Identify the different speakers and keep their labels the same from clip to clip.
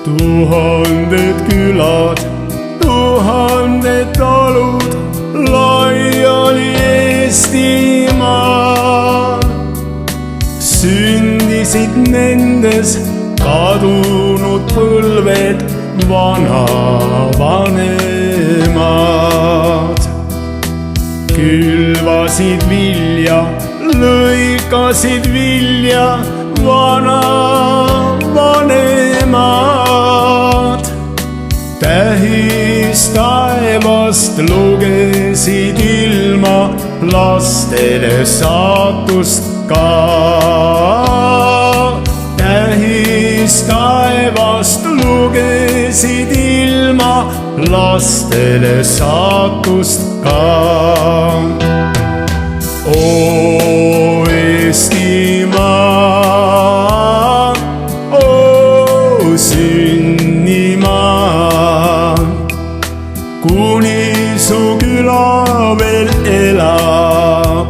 Speaker 1: Tuhanded külad, tuhanded talud laiali Eestimaal. Sündisid nendes kadunud põlved, vanavanemad. Külvasid vilja, lõikasid vilja vanavanemad. Tähis taevast lugesid ilma lastele saatust ka. Tähis taevast lugesid ilma lastele saatust ka. O Eestimaa, o sünnimaa, kuni su küla veel elab,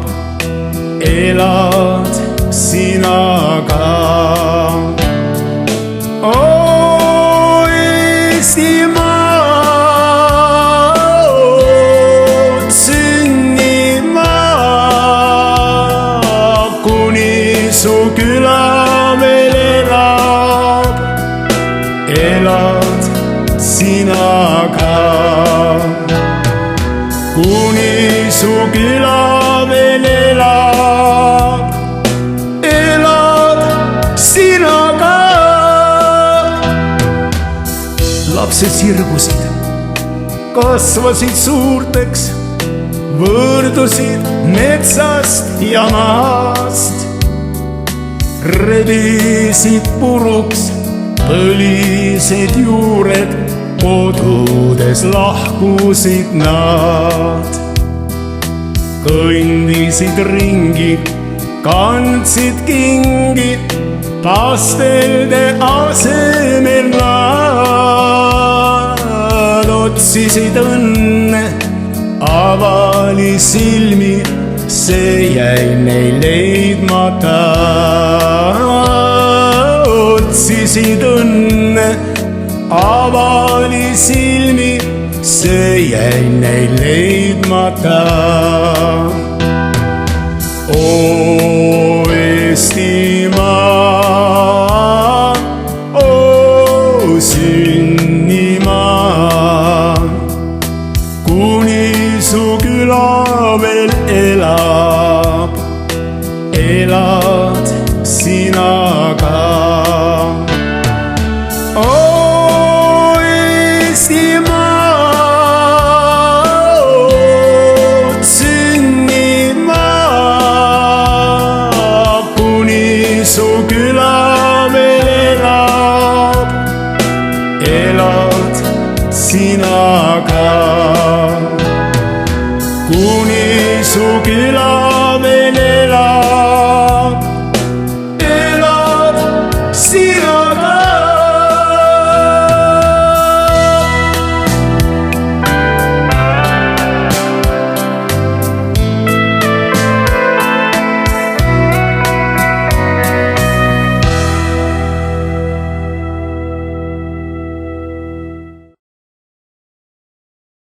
Speaker 1: elad sina ka. O Eestimaa, sünnimaa, kuni su küla veel elab, elad sina ka. Kuni su küla veel elab, elad sina ka. Lapsed sirgusid, kasvasid suurteks, võõrdusid metsast ja maast. Rebisid puruks põlised juured, kodudes lahkusid nad. Kõndisid ringi, kandsid kingi, pastelde asemel nad. Otsisid õnne, avali silmi, see jäi neil leidmata. Otsisid õnne, avali silmi, see jäi neil leidmata. O Eestimaa, o sünnimaa, kuni su küla veel elab, elad sina ka. Su küla veel elab, elad sina